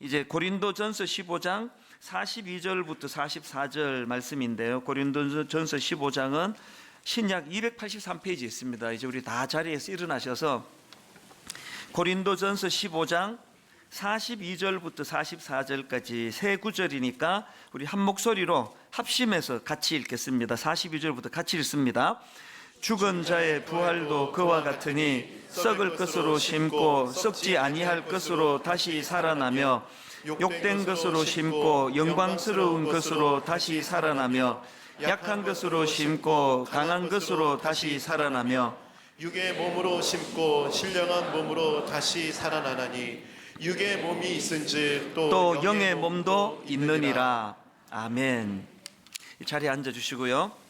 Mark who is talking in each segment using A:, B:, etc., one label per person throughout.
A: 이제 고린도전서 15장 42절부터 44절 말씀인데요. 고린도전서 15장은 신약 283페이지에 있습니다. 이제 우리 다 자리에서 일어나셔서 고린도전서 15장 42절부터 44절까지 세 구절이니까 우리 한 목소리로 합심해서 같이 읽겠습니다. 42절부터 같이 읽습니다. 죽은 자의 부활도 그와 같으니 썩을 것으로 심고 썩지 아니할 것으로 다시 살아나며 욕된 것으로 심고 영광스러운 것으로 다시 살아나며 약한 것으로 심고 강한 것으로 다시 살아나며
B: 육의 몸으로 심고 신령한 몸으로 다시 살아나나니 육의 몸이 있은즉
A: 또 영의 몸도 있느니라. 아멘. 이 자리에 앉아주시고요.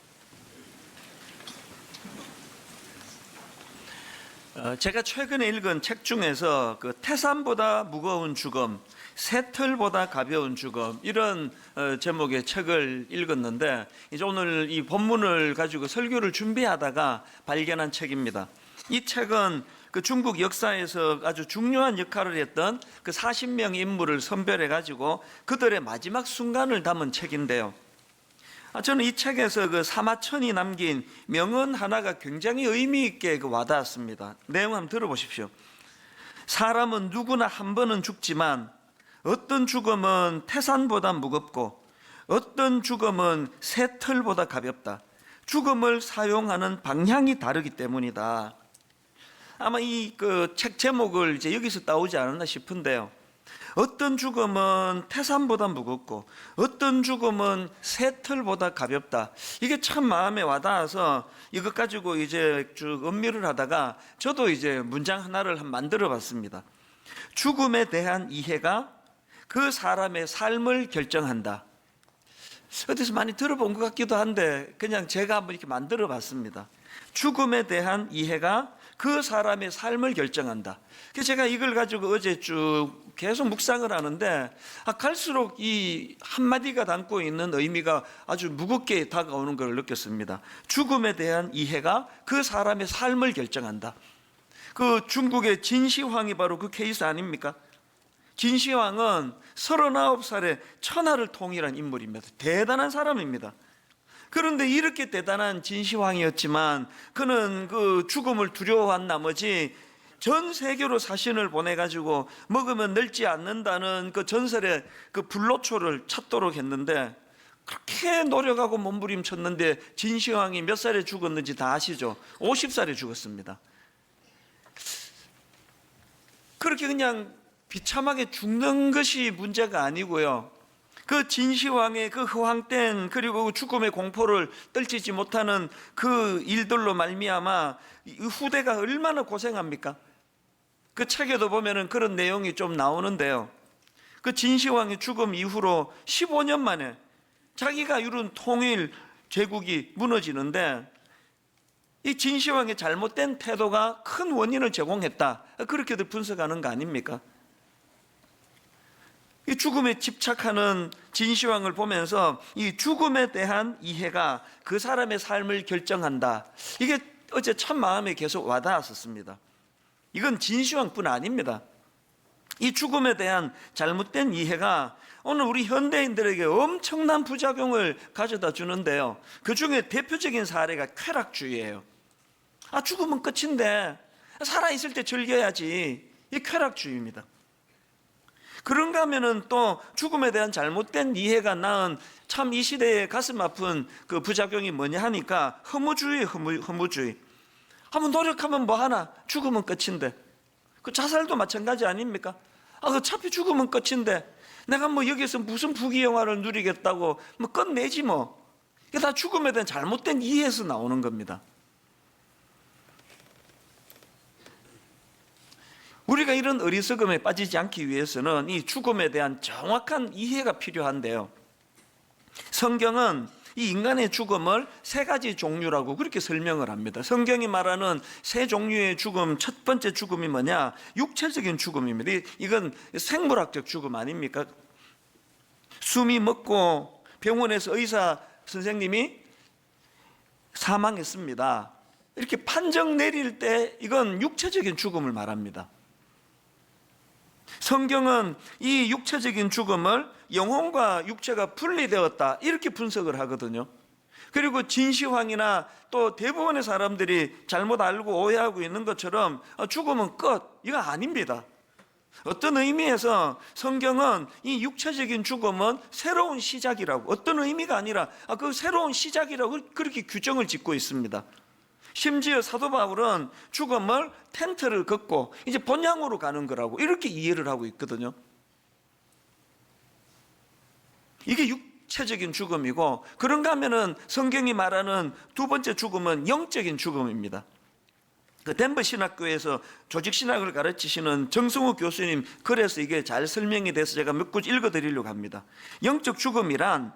A: 제가 최근에 읽은 책 중에서 그 태산보다 무거운 죽음, 새털보다 가벼운 죽음, 이런 제목의 책을 읽었는데 이제 오늘 이 본문을 가지고 설교를 준비하다가 발견한 책입니다. 이 책은 그 중국 역사에서 아주 중요한 역할을 했던 그 40명 인물을 선별해 가지고 그들의 마지막 순간을 담은 책인데요. 저는 이 책에서 그 사마천이 남긴 명언 하나가 굉장히 의미 있게 와닿았습니다. 내용 한번 들어보십시오. 사람은 누구나 한 번은 죽지만 어떤 죽음은 태산보다 무겁고 어떤 죽음은 새털보다 가볍다. 죽음을 사용하는 방향이 다르기 때문이다. 아마 이 그 책 제목을 이제 여기서 따오지 않았나 싶은데요. 어떤 죽음은 태산보다 무겁고 어떤 죽음은 새털보다 가볍다. 이게 참 마음에 와닿아서 이것 가지고 이제 쭉 음미를 하다가 저도 이제 문장 하나를 만들어 봤습니다. 죽음에 대한 이해가 그 사람의 삶을 결정한다. 어디서 많이 들어본 것 같기도 한데 그냥 제가 한번 이렇게 만들어 봤습니다. 죽음에 대한 이해가 그 사람의 삶을 결정한다. 그래서 제가 이걸 가지고 어제 쭉 계속 묵상을 하는데 갈수록 이 한마디가 담고 있는 의미가 아주 무겁게 다가오는 걸 느꼈습니다. 죽음에 대한 이해가 그 사람의 삶을 결정한다. 그 중국의 진시황이 바로 그 케이스 아닙니까? 진시황은 39살에 천하를 통일한 인물입니다. 대단한 사람입니다. 그런데 이렇게 대단한 진시황이었지만 그는 그 죽음을 두려워한 나머지 전 세계로 사신을 보내가지고 먹으면 늙지 않는다는 그 전설의 그 불로초를 찾도록 했는데 그렇게 노력하고 몸부림쳤는데 진시황이 몇 살에 죽었는지 다 아시죠? 50살에 죽었습니다. 그렇게 그냥 비참하게 죽는 것이 문제가 아니고요. 그 진시황의 그 허황된 그리고 죽음의 공포를 떨치지 못하는 그 일들로 말미암아 후대가 얼마나 고생합니까? 그 책에도 보면은 그런 내용이 좀 나오는데요. 그 진시황의 죽음 이후로 15년 만에 자기가 이룬 통일 제국이 무너지는데 이 진시황의 잘못된 태도가 큰 원인을 제공했다. 그렇게들 분석하는 거 아닙니까? 이 죽음에 집착하는 진시황을 보면서 이 죽음에 대한 이해가 그 사람의 삶을 결정한다. 이게 어제 참 마음에 계속 와닿았었습니다. 이건 진시황뿐 아닙니다. 이 죽음에 대한 잘못된 이해가 오늘 우리 현대인들에게 엄청난 부작용을 가져다 주는데요. 그 중에 대표적인 사례가 쾌락주의예요. 죽으면 끝인데 살아있을 때 즐겨야지. 이 쾌락주의입니다. 그런가 하면은 또 죽음에 대한 잘못된 이해가 낳은 참 이 시대의 가슴 아픈 그 부작용이 뭐냐 하니까 허무주의. 한번 노력하면 뭐 하나? 죽으면 끝인데. 그 자살도 마찬가지 아닙니까? 어차피 죽으면 끝인데 내가 뭐 여기서 무슨 부귀영화를 누리겠다고 뭐 끝내지 뭐. 이게 다 죽음에 대한 잘못된 이해에서 나오는 겁니다. 우리가 이런 어리석음에 빠지지 않기 위해서는 이 죽음에 대한 정확한 이해가 필요한데요. 성경은 이 인간의 죽음을 세 가지 종류라고 그렇게 설명을 합니다. 성경이 말하는 세 종류의 죽음, 첫 번째 죽음이 뭐냐? 육체적인 죽음입니다. 이건 생물학적 죽음 아닙니까? 숨이 멎고 병원에서 의사 선생님이 사망했습니다. 이렇게 판정 내릴 때 이건 육체적인 죽음을 말합니다. 성경은 이 육체적인 죽음을 영혼과 육체가 분리되었다 이렇게 분석을 하거든요. 그리고 진시황이나 또 대부분의 사람들이 잘못 알고 오해하고 있는 것처럼 죽음은 끝, 이거 아닙니다. 어떤 의미에서 성경은 이 육체적인 죽음은 새로운 시작이라고, 어떤 의미가 아니라 그 새로운 시작이라고 그렇게 규정을 짓고 있습니다. 심지어 사도 바울은 죽음을 텐트를 걷고 이제 본향으로 가는 거라고 이렇게 이해를 하고 있거든요. 이게 육체적인 죽음이고, 그런가 하면은 성경이 말하는 두 번째 죽음은 영적인 죽음입니다. 그 덴버 신학교에서 조직 신학을 가르치시는 정성우 교수님 글에서 이게 잘 설명이 돼서 제가 몇 구절 읽어드리려고 합니다. 영적 죽음이란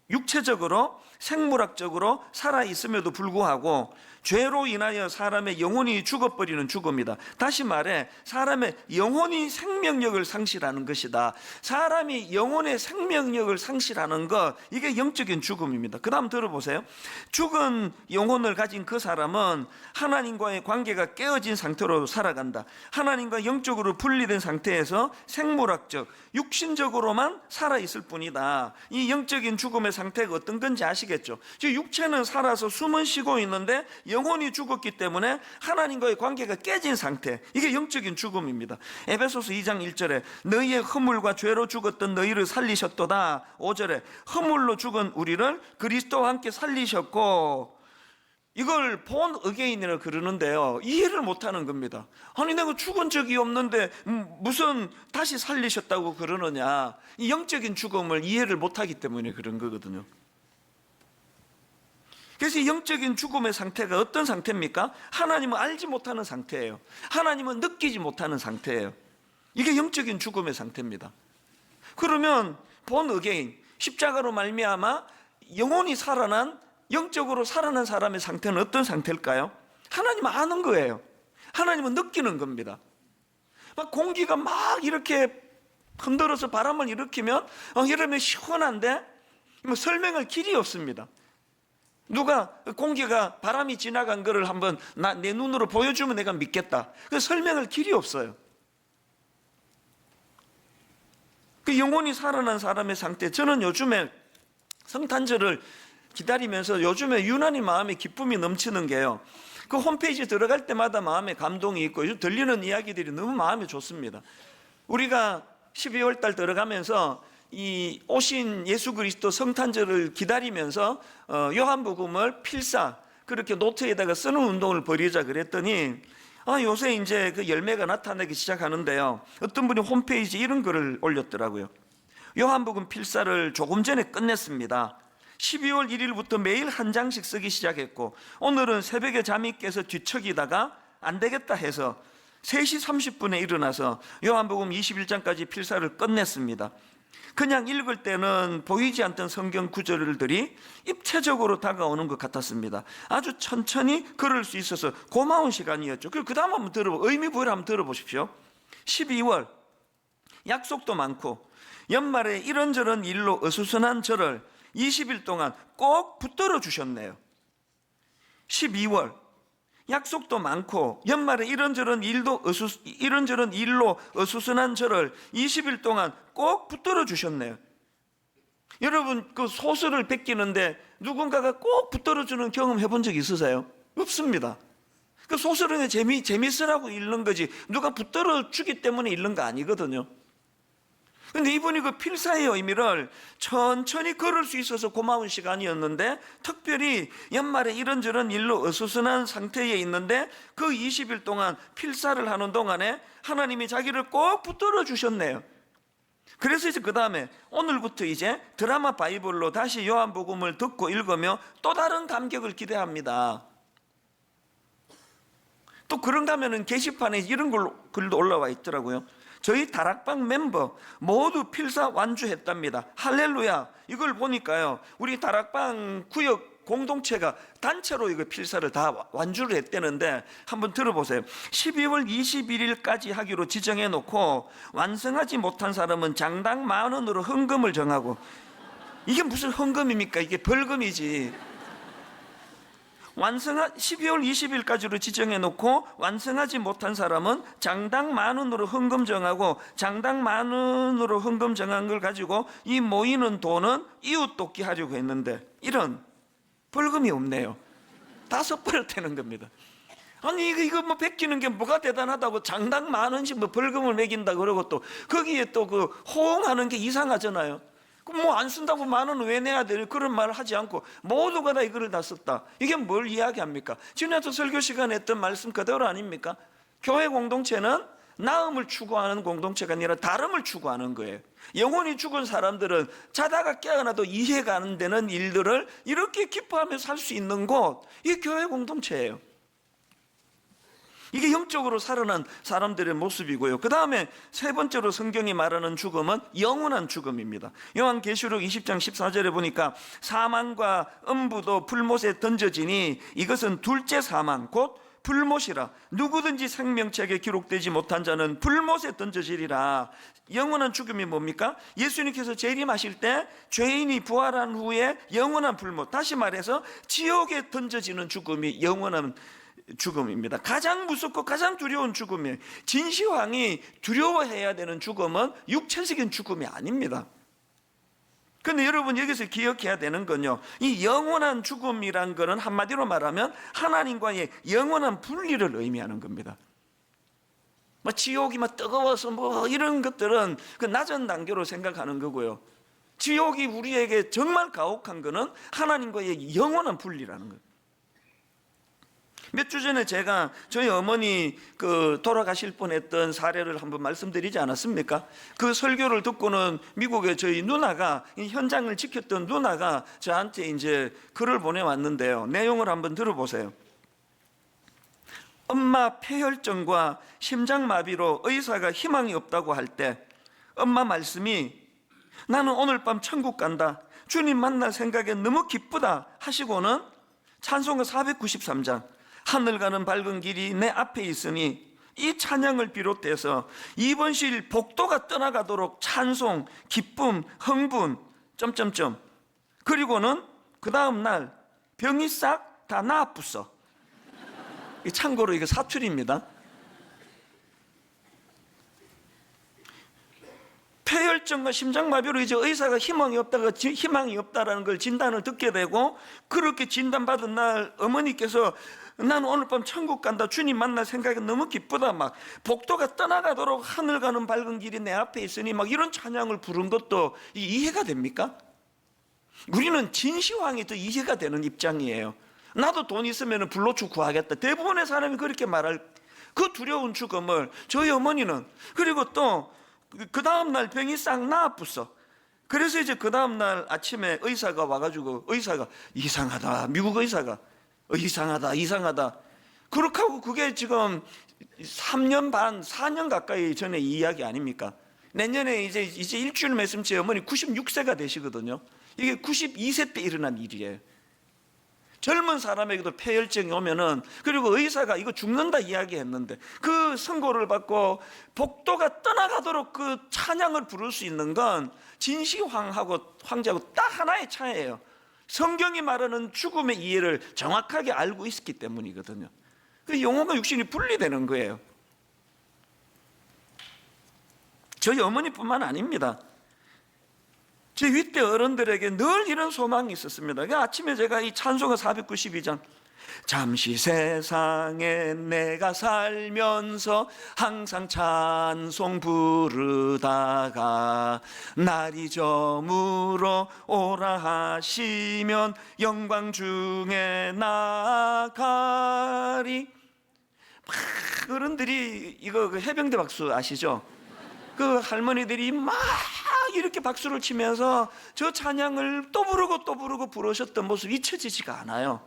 A: 육체적으로 생물학적으로 살아있음에도 불구하고 죄로 인하여 사람의 영혼이 죽어버리는 죽음이다. 다시 말해 사람의 영혼이 생명력을 상실하는 것이다. 사람이 영혼의 생명력을 상실하는 것, 이게 영적인 죽음입니다. 그 다음 들어보세요. 죽은 영혼을 가진 그 사람은 하나님과의 관계가 깨어진 상태로 살아간다. 하나님과 영적으로 분리된 상태에서 생물학적, 육신적으로만 살아있을 뿐이다. 이 영적인 죽음의 상태가 어떤 건지 아시겠죠? 즉 육체는 살아서 숨은 쉬고 있는데 영혼이 죽었기 때문에 하나님과의 관계가 깨진 상태, 이게 영적인 죽음입니다. 에베소서 2장 1절에 너희의 허물과 죄로 죽었던 너희를 살리셨도다. 5절에 허물로 죽은 우리를 그리스도와 함께 살리셨고, 이걸 본 어게인이라고 그러는데요, 이해를 못하는 겁니다. 아니 내가 죽은 적이 없는데 무슨 다시 살리셨다고 그러느냐. 이 영적인 죽음을 이해를 못하기 때문에 그런 거거든요. 그래서 이 영적인 죽음의 상태가 어떤 상태입니까? 하나님은 알지 못하는 상태예요. 하나님은 느끼지 못하는 상태예요. 이게 영적인 죽음의 상태입니다. 그러면 본 어게인, 십자가로 말미암아 영혼이 살아난, 영적으로 살아난 사람의 상태는 어떤 상태일까요? 하나님은 아는 거예요. 하나님은 느끼는 겁니다. 막 공기가 막 이렇게 흔들어서 바람을 일으키면 이러면 시원한데 뭐 설명할 길이 없습니다. 누가 공기가 바람이 지나간 거를 한번 내 눈으로 보여주면 내가 믿겠다. 그 설명할 길이 없어요. 그 영혼이 살아난 사람의 상태, 저는 요즘에 성탄절을 기다리면서 요즘에 유난히 마음에 기쁨이 넘치는 게요, 그 홈페이지 들어갈 때마다 마음에 감동이 있고 요즘 들리는 이야기들이 너무 마음이 좋습니다. 우리가 12월 달 들어가면서 이 오신 예수 그리스도 성탄절을 기다리면서 요한복음을 필사, 그렇게 노트에다가 쓰는 운동을 벌이자 그랬더니 요새 이제 그 열매가 나타나기 시작하는데요, 어떤 분이 홈페이지 이런 글을 올렸더라고요. 요한복음 필사를 조금 전에 끝냈습니다. 12월 1일부터 매일 한 장씩 쓰기 시작했고, 오늘은 새벽에 잠이 깨서 뒤척이다가 안 되겠다 해서 3시 30분에 일어나서 요한복음 21장까지 필사를 끝냈습니다. 그냥 읽을 때는 보이지 않던 성경 구절들이 입체적으로 다가오는 것 같았습니다. 아주 천천히 걸을 수 있어서 고마운 시간이었죠. 그리고 그 다음 한번 의미 부여를 한번 들어보십시오. 12월 약속도 많고 연말에 이런저런 일로 어수선한 저를 20일 동안 꼭 붙들어 주셨네요. 12월 약속도 많고 연말에 이런저런 일로 어수선한 저를 20일 동안 꼭 붙들어 주셨네요. 여러분 그 소설을 베끼는데 누군가가 꼭 붙들어 주는 경험 해본 적 있으세요? 없습니다. 그 소설은 재밌으라고 읽는 거지 누가 붙들어 주기 때문에 읽는 거 아니거든요. 근데 이분이 그 필사의 의미를 천천히 걸을 수 있어서 고마운 시간이었는데, 특별히 연말에 이런저런 일로 어수선한 상태에 있는데 그 20일 동안 필사를 하는 동안에 하나님이 자기를 꼭 붙들어 주셨네요. 그래서 이제 그 다음에 오늘부터 이제 드라마 바이블로 다시 요한복음을 듣고 읽으며 또 다른 감격을 기대합니다. 또 그런가 하면은 게시판에 이런 글도 올라와 있더라고요. 저희 다락방 멤버 모두 필사 완주했답니다. 할렐루야. 이걸 보니까요, 우리 다락방 구역 공동체가 단체로 이거 필사를 다 완주를 했다는데 한번 들어보세요. 12월 21일까지 하기로 지정해 놓고 완성하지 못한 사람은 장당 10,000원으로 헌금을 정하고, 이게 무슨 헌금입니까? 이게 벌금이지. 완성한 12월 20일까지로 지정해 놓고 완성하지 못한 사람은 장당 10,000원으로 헌금 정하고, 장당 10,000원으로 헌금 정한 걸 가지고 이 모이는 돈은 이웃 돕기 하려고 했는데 이런 벌금이 없네요. 다 섣버렸다는 겁니다. 아니 이거 뭐 베끼는 게 뭐가 대단하다고 장당 10,000원씩 뭐 벌금을 매긴다 그러고 또 거기에 또 그 호응하는 게 이상하잖아요. 뭐 안 쓴다고 10,000원 왜 내야 돼? 그런 말을 하지 않고 모두가 다 이거를 다 썼다. 이게 뭘 이야기합니까? 지난주 설교 시간에 했던 말씀 그대로 아닙니까? 교회 공동체는 나음을 추구하는 공동체가 아니라 다름을 추구하는 거예요. 영혼이 죽은 사람들은 자다가 깨어나도 이해가 안 되는 일들을 이렇게 기뻐하며 살 수 있는 곳, 이게 교회 공동체예요. 이게 영적으로 살아난 사람들의 모습이고요. 그 다음에 세 번째로 성경이 말하는 죽음은 영원한 죽음입니다. 요한계시록 20장 14절에 보니까 사망과 음부도 불못에 던져지니 이것은 둘째 사망 곧 불못이라. 누구든지 생명책에 기록되지 못한 자는 불못에 던져지리라. 영원한 죽음이 뭡니까? 예수님께서 재림하실 때 죄인이 부활한 후에 영원한 불못, 다시 말해서 지옥에 던져지는 죽음이 영원한 죽음입니다. 가장 무섭고 가장 두려운 죽음이에요. 진시황이 두려워해야 되는 죽음은 육체적인 죽음이 아닙니다. 그런데 여러분 여기서 기억해야 되는 건요, 이 영원한 죽음이란 거는 한마디로 말하면 하나님과의 영원한 분리를 의미하는 겁니다. 뭐 지옥이 막 뜨거워서 뭐 이런 것들은 그 낮은 단계로 생각하는 거고요, 지옥이 우리에게 정말 가혹한 거는 하나님과의 영원한 분리라는 거예요. 몇 주 전에 제가 저희 어머니 그 돌아가실 뻔했던 사례를 한번 말씀드리지 않았습니까? 그 설교를 듣고는 미국의 저희 누나가, 이 현장을 지켰던 누나가 저한테 이제 글을 보내왔는데요, 내용을 한번 들어보세요. 엄마 폐혈증과 심장마비로 의사가 희망이 없다고 할 때 엄마 말씀이 나는 오늘 밤 천국 간다, 주님 만날 생각에 너무 기쁘다 하시고는 찬송가 493장 하늘 가는 밝은 길이 내 앞에 있으니 이 찬양을 비롯해서 이번 실 복도가 떠나가도록 찬송, 기쁨, 흥분 점점점, 그리고는 그 다음 날 병이 싹 다 나아뿌어. 참고로 이거 사투리입니다. 폐혈증과 심장마비로 이제 의사가 희망이 없다라는 걸 진단을 듣게 되고, 그렇게 진단받은 날 어머니께서 나는 오늘 밤 천국 간다, 주님 만날 생각이 너무 기쁘다, 막 복도가 떠나가도록 하늘 가는 밝은 길이 내 앞에 있으니 막 이런 찬양을 부른 것도 이해가 됩니까? 우리는 진시황이 더 이해가 되는 입장이에요. 나도 돈 있으면 불로초 구하겠다, 대부분의 사람이 그렇게 말할 그 두려운 죽음을 저희 어머니는, 그리고 또 그 다음날 병이 싹 나아뿌어. 그래서 이제 그 다음날 아침에 의사가 와가지고, 의사가 이상하다, 미국 의사가 이상하다 그렇게 하고, 그게 지금 3년 반 4년 가까이 전에 이야기 아닙니까? 내년에 이제 일주일만 있으면 제 어머니 96세가 되시거든요. 이게 92세 때 일어난 일이에요. 젊은 사람에게도 폐혈증이 오면은, 그리고 의사가 이거 죽는다 이야기했는데 그 선고를 받고 복도가 떠나가도록 그 찬양을 부를 수 있는 건 진시황하고 황제하고 딱 하나의 차이예요. 성경이 말하는 죽음의 이해를 정확하게 알고 있었기 때문이거든요. 그 영혼과 육신이 분리되는 거예요. 저희 어머니뿐만 아닙니다. 제 윗대 어른들에게 늘 이런 소망이 있었습니다. 아침에 제가 이 찬송가 492장, 잠시 세상에 내가 살면서 항상 찬송 부르다가 날이 저물어 오라 하시면 영광 중에 나가리. 막 어른들이 이거 그 해병대 박수 아시죠? 그 할머니들이 막 이렇게 박수를 치면서 저 찬양을 또 부르고 부르셨던 모습이 잊혀지지가 않아요.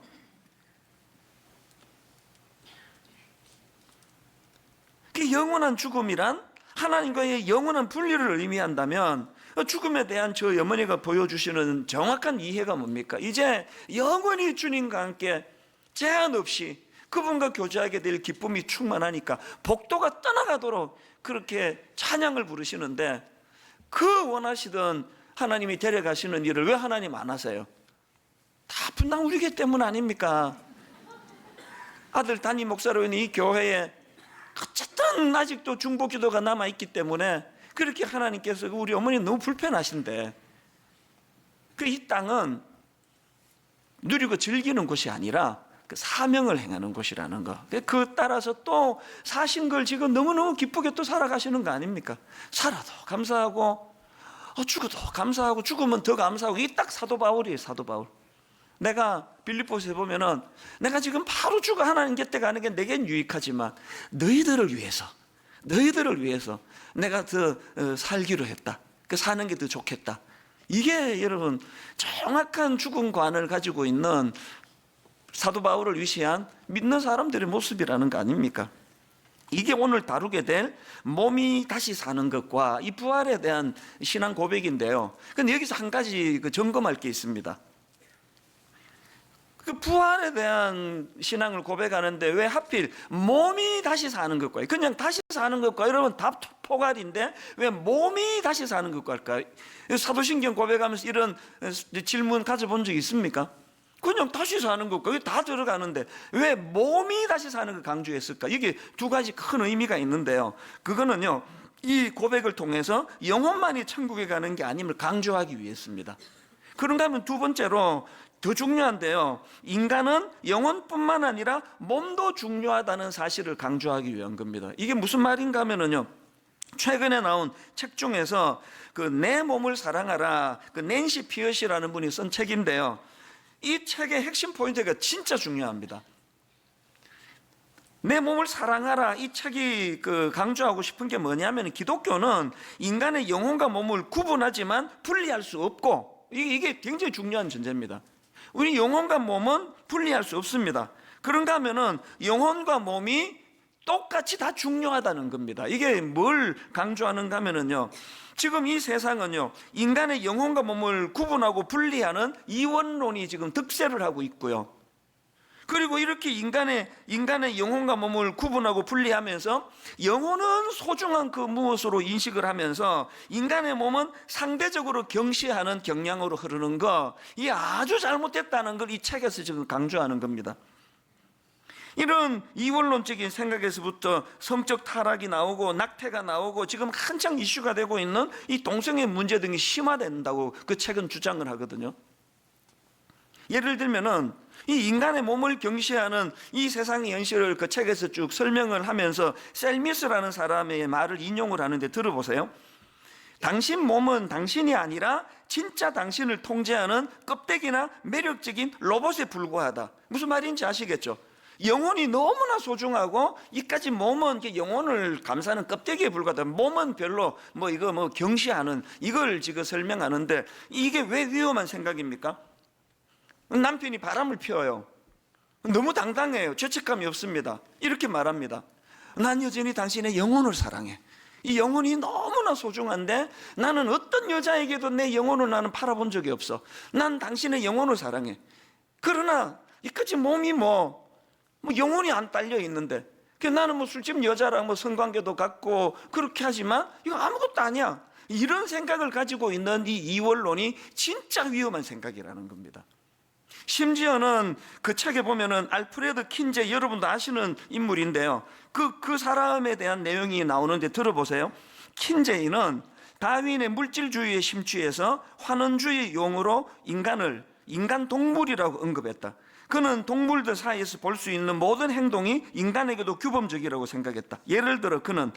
A: 그 영원한 죽음이란 하나님과의 영원한 분리를 의미한다면, 죽음에 대한 저 어머니가 보여주시는 정확한 이해가 뭡니까? 이제 영원히 주님과 함께 제한 없이 그분과 교제하게 될 기쁨이 충만하니까 복도가 떠나가도록 그렇게 찬양을 부르시는데, 그 원하시던 하나님이 데려가시는 일을 왜 하나님 안 하세요? 다 분당 우리기 때문 아닙니까? 아들 담임 목사로 있는 이 교회에 어쨌든 아직도 중보 기도가 남아있기 때문에 그렇게 하나님께서 우리 어머니 너무 불편하신데, 그 이 땅은 누리고 즐기는 곳이 아니라 그 사명을 행하는 곳이라는 거. 그 따라서 또 사신 걸 지금 너무너무 기쁘게 또 살아가시는 거 아닙니까? 살아도 감사하고 죽어도 감사하고 죽으면 더 감사하고. 이게 딱 사도 바울이에요. 사도 바울. 내가 빌립보서에 보면은 내가 지금 바로 죽어 하나님 곁에 가는 게 내겐 유익하지만 너희들을 위해서 내가 더 살기로 했다. 그 사는 게 더 좋겠다. 이게 여러분 정확한 죽음관을 가지고 있는 사도 바울을 위시한 믿는 사람들의 모습이라는 거 아닙니까? 이게 오늘 다루게 될 몸이 다시 사는 것과 이 부활에 대한 신앙 고백인데요. 근데 여기서 한 가지 점검할 게 있습니다. 그 부활에 대한 신앙을 고백하는데 왜 하필 몸이 다시 사는 것과, 그냥 다시 사는 것과, 여러분 답 포괄인데 왜 몸이 다시 사는 것과 할까요? 사도신경 고백하면서 이런 질문 가져본 적 있습니까? 그냥 다시 사는 것과 다 들어가는데 왜 몸이 다시 사는 걸 강조했을까? 이게 두 가지 큰 의미가 있는데요. 그거는요, 이 고백을 통해서 영혼만이 천국에 가는 게 아님을 강조하기 위해서입니다. 그런가 하면 두 번째로 더 중요한데요, 인간은 영혼뿐만 아니라 몸도 중요하다는 사실을 강조하기 위한 겁니다. 이게 무슨 말인가 하면요, 최근에 나온 책 중에서 그 내 몸을 사랑하라, 그 낸시 피엇이라는 분이 쓴 책인데요, 이 책의 핵심 포인트가 진짜 중요합니다. 내 몸을 사랑하라, 이 책이 강조하고 싶은 게 뭐냐면, 기독교는 인간의 영혼과 몸을 구분하지만 분리할 수 없고, 이게 굉장히 중요한 전제입니다. 우리 영혼과 몸은 분리할 수 없습니다. 그런가 하면은 영혼과 몸이 똑같이 다 중요하다는 겁니다. 이게 뭘 강조하는가 하면은요, 지금 이 세상은요, 인간의 영혼과 몸을 구분하고 분리하는 이원론이 지금 득세를 하고 있고요. 그리고 이렇게 인간의 영혼과 몸을 구분하고 분리하면서 영혼은 소중한 그 무엇으로 인식을 하면서 인간의 몸은 상대적으로 경시하는 경향으로 흐르는 거, 이게 아주 잘못됐다는 걸 이 책에서 지금 강조하는 겁니다. 이런 이원론적인 생각에서부터 성적 타락이 나오고 낙태가 나오고 지금 한창 이슈가 되고 있는 이 동성애 문제 등이 심화된다고 그 책은 주장을 하거든요. 예를 들면은 이 인간의 몸을 경시하는 이 세상의 현실을 그 책에서 쭉 설명을 하면서 셀미스라는 사람의 말을 인용을 하는데 들어보세요. 당신 몸은 당신이 아니라 진짜 당신을 통제하는 껍데기나 매력적인 로봇에 불과하다. 무슨 말인지 아시겠죠? 영혼이 너무나 소중하고 이까지 몸은 영혼을 감싸는 껍데기에 불과하다. 몸은 별로 이거 경시하는, 이걸 지금 설명하는데 이게 왜 위험한 생각입니까? 남편이 바람을 피워요. 너무 당당해요. 죄책감이 없습니다. 이렇게 말합니다. 난 여전히 당신의 영혼을 사랑해. 이 영혼이 너무나 소중한데 나는 어떤 여자에게도 내 영혼을 나는 팔아본 적이 없어. 난 당신의 영혼을 사랑해. 그러나 이까지 몸이 영혼이 안 딸려 있는데, 나는 술집 여자랑 성관계도 갖고 그렇게 하지만 이거 아무것도 아니야. 이런 생각을 가지고 있는 이 이원론이 진짜 위험한 생각이라는 겁니다. 심지어는 그 책에 보면은 알프레드 킨제, 여러분도 아시는 인물인데요, 그 사람에 대한 내용이 나오는데 들어보세요. 킨제이는 다윈의 물질주의에 심취해서 환원주의 용어로 인간 동물이라고 언급했다. 그는 동물들 사이에서 볼 수 있는 모든 행동이 인간에게도 규범적이라고 생각했다. 예를 들어 그는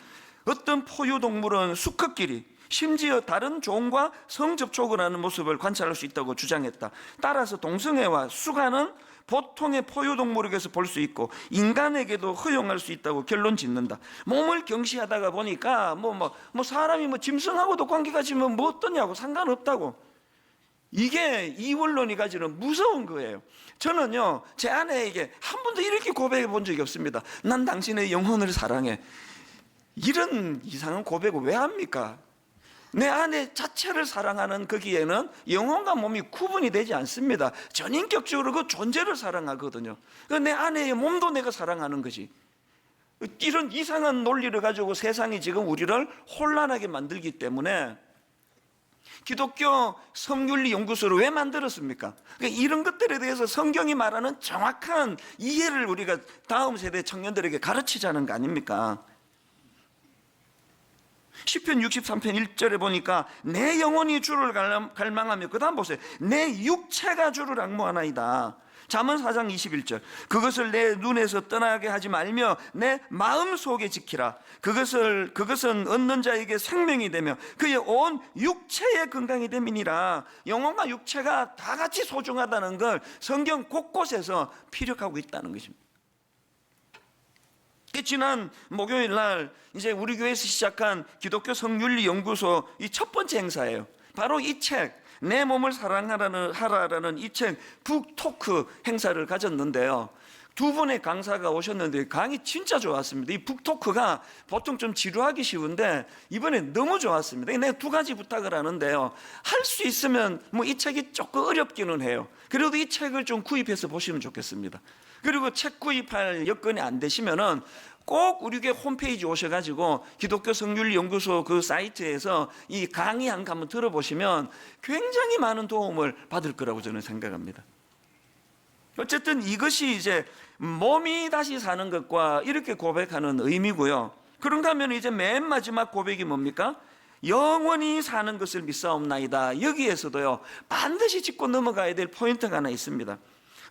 A: 어떤 포유동물은 수컷끼리 심지어 다른 종과 성접촉을 하는 모습을 관찰할 수 있다고 주장했다. 따라서 동성애와 수간은 보통의 포유동물에게서 볼 수 있고 인간에게도 허용할 수 있다고 결론 짓는다. 몸을 경시하다가 보니까 사람이 짐승하고도 관계가 지면 어떠냐고, 상관없다고. 이게 이원론이 가지는 무서운 거예요. 저는요, 제 아내에게 한 번도 이렇게 고백해 본 적이 없습니다. 난 당신의 영혼을 사랑해. 이런 이상한 고백을 왜 합니까? 내 아내 자체를 사랑하는 거기에는 영혼과 몸이 구분이 되지 않습니다. 전인격적으로 그 존재를 사랑하거든요. 내 아내의 몸도 내가 사랑하는 거지. 이런 이상한 논리를 가지고 세상이 지금 우리를 혼란하게 만들기 때문에 기독교 성윤리 연구소를 왜 만들었습니까? 그러니까 이런 것들에 대해서 성경이 말하는 정확한 이해를 우리가 다음 세대 청년들에게 가르치자는 거 아닙니까? 시편 63편 1절에 보니까 내 영혼이 주를 갈망하며, 그 다음 보세요, 내 육체가 주를 앙모하나이다. 잠언 4장 21절, 그것을 내 눈에서 떠나게 하지 말며 내 마음속에 지키라. 그것은 얻는 자에게 생명이 되며 그의 온 육체의 건강이 됨이니라. 영혼과 육체가 다 같이 소중하다는 걸 성경 곳곳에서 피력하고 있다는 것입니다. 지난 목요일 날 이제 우리 교회에서 시작한 기독교 성윤리 연구소 이 첫 번째 행사예요. 바로 이 책, 내 몸을 사랑하라는 이 책 북토크 행사를 가졌는데요. 두 분의 강사가 오셨는데 강의 진짜 좋았습니다. 이 북토크가 보통 좀 지루하기 쉬운데 이번에 너무 좋았습니다. 내가 두 가지 부탁을 하는데요. 할 수 있으면 뭐 이 책이 조금 어렵기는 해요. 그래도 이 책을 좀 구입해서 보시면 좋겠습니다. 그리고 책 구입할 여건이 안 되시면은 꼭 우리 교회 홈페이지 오셔가지고 기독교 성윤리 연구소 그 사이트에서 이 강의 한 거 한번 들어보시면 굉장히 많은 도움을 받을 거라고 저는 생각합니다. 어쨌든 이것이 이제 몸이 다시 사는 것과 이렇게 고백하는 의미고요. 그런가 하면 이제 맨 마지막 고백이 뭡니까? 영원히 사는 것을 믿사옵나이다. 여기에서도요 반드시 짚고 넘어가야 될 포인트가 하나 있습니다.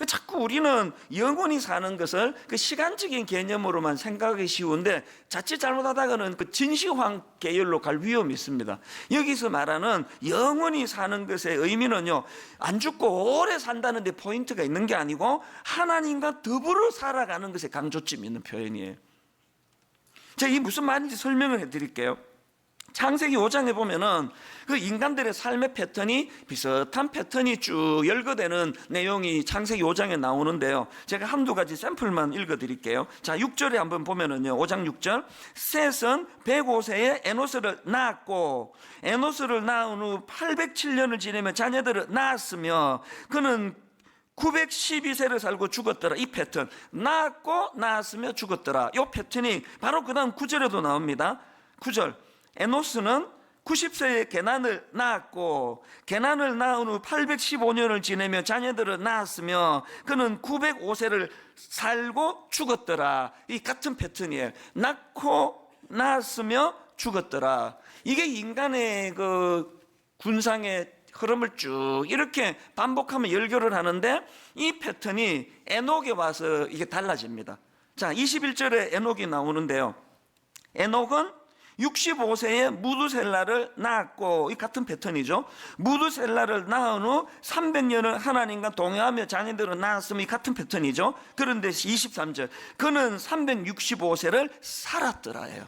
A: 자꾸 우리는 영원히 사는 것을 그 시간적인 개념으로만 생각하기 쉬운데 자칫 잘못하다가는 그 진시황 계열로 갈 위험이 있습니다. 여기서 말하는 영원히 사는 것의 의미는요, 안 죽고 오래 산다는 데 포인트가 있는 게 아니고 하나님과 더불어 살아가는 것에 강조점이 있는 표현이에요. 제가 이게 무슨 말인지 설명을 해드릴게요. 창세기 5장에 보면은 그 인간들의 삶의 패턴이 비슷한 패턴이 쭉 열거되는 내용이 창세기 5장에 나오는데요. 제가 한두 가지 샘플만 읽어드릴게요. 자, 6절에 한번 보면은요, 5장 6절, 셋은 105세에 에노스를 낳았고 에노스를 낳은 후 807년을 지내며 자녀들을 낳았으며 그는 912세를 살고 죽었더라. 이 패턴, 낳았고 낳았으며 죽었더라. 이 패턴이 바로 그 다음 9절에도 나옵니다. 9절, 에노스는 90세에 게난을 낳았고 게난을 낳은 후 815년을 지내며 자녀들을 낳았으며 그는 905세를 살고 죽었더라. 이 같은 패턴이에요. 낳고 낳았으며 죽었더라. 이게 인간의 그 군상의 흐름을 쭉 이렇게 반복하면 열교를 하는데 이 패턴이 에녹에 와서 이게 달라집니다. 자, 21절에 에녹이 나오는데요. 에녹은 65세에 무두셀라를 낳았고, 이 같은 패턴이죠. 무두셀라를 낳은 후 300년을 하나님과 동행하며 자녀들을 낳았으면 이 같은 패턴이죠. 그런데 23절, 그는 365세를 살았더라예요.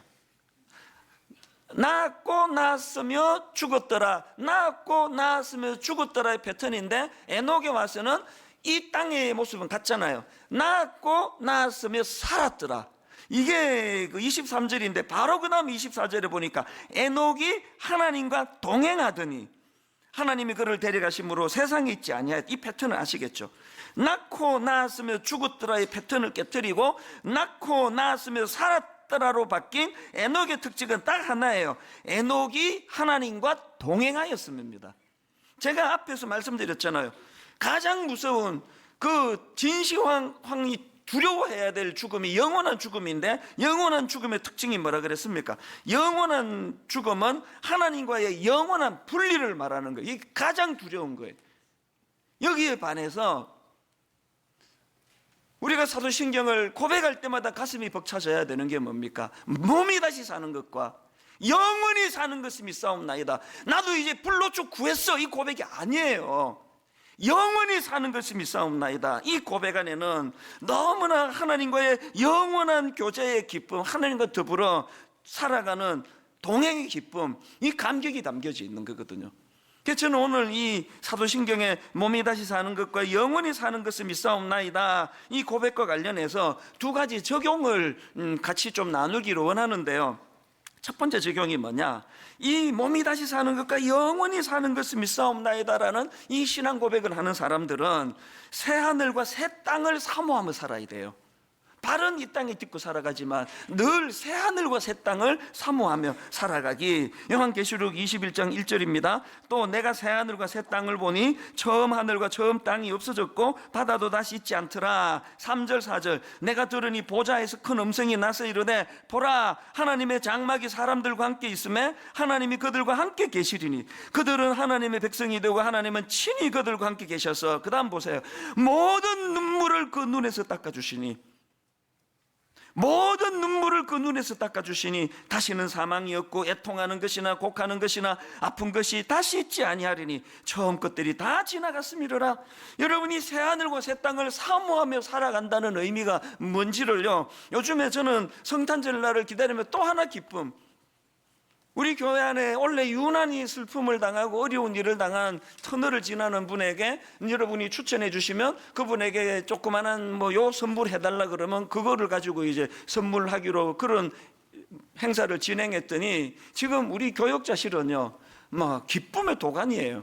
A: 낳았고 낳았으며 죽었더라. 낳았고 낳았으며 죽었더라의 패턴인데 에녹에 와서는 이 땅의 모습은 같잖아요. 낳았고 낳았으며 살았더라. 이게 그 23절인데 바로 그 다음 24절에 보니까 에녹이 하나님과 동행하더니 하나님이 그를 데려가심으로 세상에 있지 아니하였. 이 패턴을 아시겠죠? 낳고 낳았으며 죽었더라의 패턴을 깨뜨리고 낳고 낳았으며 살았더라로 바뀐 에녹의 특징은 딱 하나예요. 에녹이 하나님과 동행하였음입니다. 제가 앞에서 말씀드렸잖아요. 가장 무서운 그 진시황이 두려워해야 될 죽음이 영원한 죽음인데, 영원한 죽음의 특징이 뭐라 그랬습니까? 영원한 죽음은 하나님과의 영원한 분리를 말하는 거예요. 이게 가장 두려운 거예요. 여기에 반해서 우리가 사도신경을 고백할 때마다 가슴이 벅차져야 되는 게 뭡니까? 몸이 다시 사는 것과 영원히 사는 것이 믿사옵나이다. 나도 이제 불로축 구했어, 이 고백이 아니에요. 영원히 사는 것이 믿사옵나이다. 이 고백 안에는 너무나 하나님과의 영원한 교제의 기쁨, 하나님과 더불어 살아가는 동행의 기쁨, 이 감격이 담겨져 있는 거거든요. 그래서 저는 오늘 이 사도신경의 몸이 다시 사는 것과 영원히 사는 것을 믿사옵나이다, 이 고백과 관련해서 두 가지 적용을 같이 좀 나누기로 원하는데요. 첫 번째 적용이 뭐냐? 이 몸이 다시 사는 것과 영원히 사는 것을 믿사옵나이다라는 이 신앙 고백을 하는 사람들은 새 하늘과 새 땅을 사모하며 살아야 돼요. 발은 이 땅에 딛고 살아가지만 늘 새 하늘과 새 땅을 사모하며 살아가기. 요한계시록 21장 1절입니다. 또 내가 새 하늘과 새 땅을 보니 처음 하늘과 처음 땅이 없어졌고 바다도 다시 있지 않더라. 3절 4절 내가 들으니 보좌에서 큰 음성이 나서 이르되 보라 하나님의 장막이 사람들과 함께 있음에 하나님이 그들과 함께 계시리니 그들은 하나님의 백성이 되고 하나님은 친히 그들과 함께 계셔서, 그 다음 보세요, 모든 눈물을 그 눈에서 닦아주시니, 모든 눈물을 그 눈에서 닦아주시니 다시는 사망이 없고 애통하는 것이나 곡하는 것이나 아픈 것이 다시 있지 아니하리니 처음 것들이 다 지나갔음이로라. 여러분이 새하늘과 새 땅을 사모하며 살아간다는 의미가 뭔지를요, 요즘에 저는 성탄절날을 기다리며 또 하나 기쁨, 우리 교회 안에 원래 유난히 슬픔을 당하고 어려운 일을 당한 터널을 지나는 분에게 여러분이 추천해 주시면 그분에게 조그만한 요 선물 해달라 그러면 그거를 가지고 이제 선물하기로 그런 행사를 진행했더니 지금 우리 교역자실은요 기쁨의 도가니예요.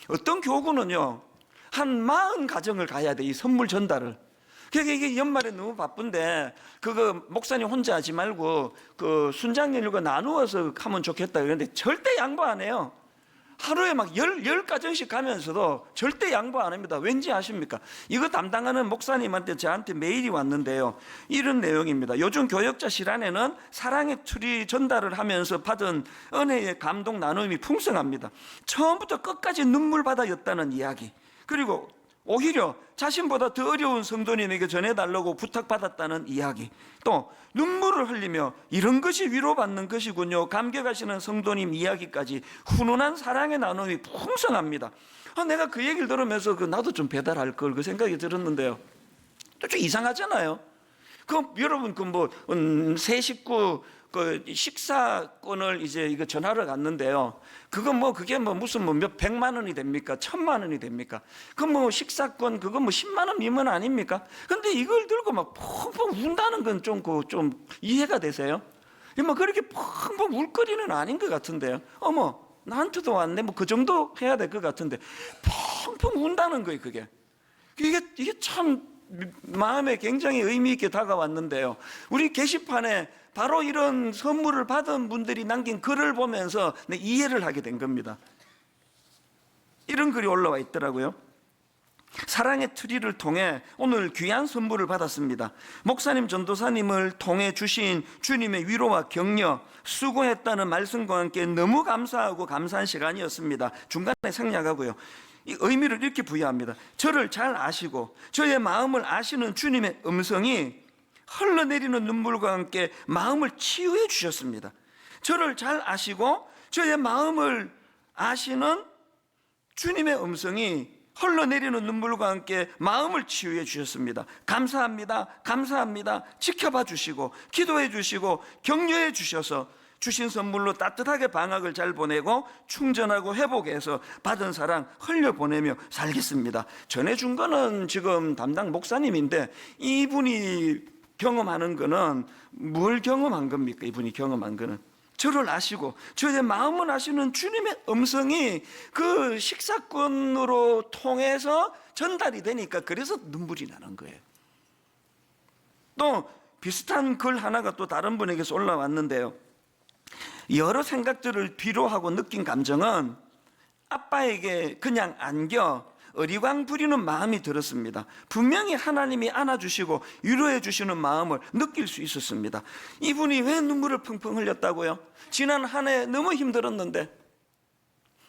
A: 어떤 교구는요 한 40가정을 가야 돼, 이 선물 전달을. 그러니까 이게 연말에 너무 바쁜데 그거 목사님 혼자 하지 말고 그 순장님과 나누어서 하면 좋겠다 그런데 절대 양보 안 해요. 하루에 막 10가정씩 가면서도 절대 양보 안 합니다. 왠지 아십니까? 이거 담당하는 목사님한테 저한테 메일이 왔는데요, 이런 내용입니다. 요즘 교역자실 안에는 사랑의 트리 전달을 하면서 받은 은혜의 감동 나눔이 풍성합니다. 처음부터 끝까지 눈물바다였다는 이야기, 그리고 오히려 자신보다 더 어려운 성도님에게 전해달라고 부탁받았다는 이야기, 또 눈물을 흘리며 이런 것이 위로받는 것이군요 감격하시는 성도님 이야기까지 훈훈한 사랑의 나눔이 풍성합니다. 내가 그 얘기를 들으면서 나도 좀 배달할 걸 그 생각이 들었는데요, 좀 이상하잖아요. 여러분 새 식구 식사권을 이제 이거 전화를 갔는데요, 그게 무슨 몇 백만 원이 됩니까? 1000만 원이 됩니까? 식사권 그거 10만 원 미만 아닙니까? 근데 이걸 들고 막 펑펑 운다는 건 좀 이해가 되세요? 그렇게 펑펑 울 거리는 아닌 것 같은데요. 어머 나한테도 왔네 그 정도 해야 될 것 같은데 펑펑 운다는 거예요. 이게 참 마음에 굉장히 의미 있게 다가왔는데요, 우리 게시판에 바로 이런 선물을 받은 분들이 남긴 글을 보면서 이해를 하게 된 겁니다. 이런 글이 올라와 있더라고요. 사랑의 트리를 통해 오늘 귀한 선물을 받았습니다. 목사님 전도사님을 통해 주신 주님의 위로와 격려, 수고했다는 말씀과 함께 너무 감사하고 감사한 시간이었습니다. 중간에 생략하고요, 이 의미를 이렇게 부여합니다. 저를 잘 아시고 저의 마음을 아시는 주님의 음성이 흘러내리는 눈물과 함께 마음을 치유해 주셨습니다. 저를 잘 아시고 저의 마음을 아시는 주님의 음성이 흘러내리는 눈물과 함께 마음을 치유해 주셨습니다. 감사합니다. 감사합니다. 지켜봐 주시고 기도해 주시고 격려해 주셔서 주신 선물로 따뜻하게 방학을 잘 보내고 충전하고 회복해서 받은 사랑 흘려보내며 살겠습니다. 전해준 거는 지금 담당 목사님인데 이분이 경험하는 거는 뭘 경험한 겁니까? 이분이 경험한 거는 저를 아시고 저의 마음을 아시는 주님의 음성이 그 식사권으로 통해서 전달이 되니까 그래서 눈물이 나는 거예요. 또 비슷한 글 하나가 또 다른 분에게서 올라왔는데요, 여러 생각들을 뒤로하고 느낀 감정은 아빠에게 그냥 안겨 어리광 부리는 마음이 들었습니다. 분명히 하나님이 안아주시고 위로해 주시는 마음을 느낄 수 있었습니다. 이분이 왜 눈물을 펑펑 흘렸다고요? 지난 한 해 너무 힘들었는데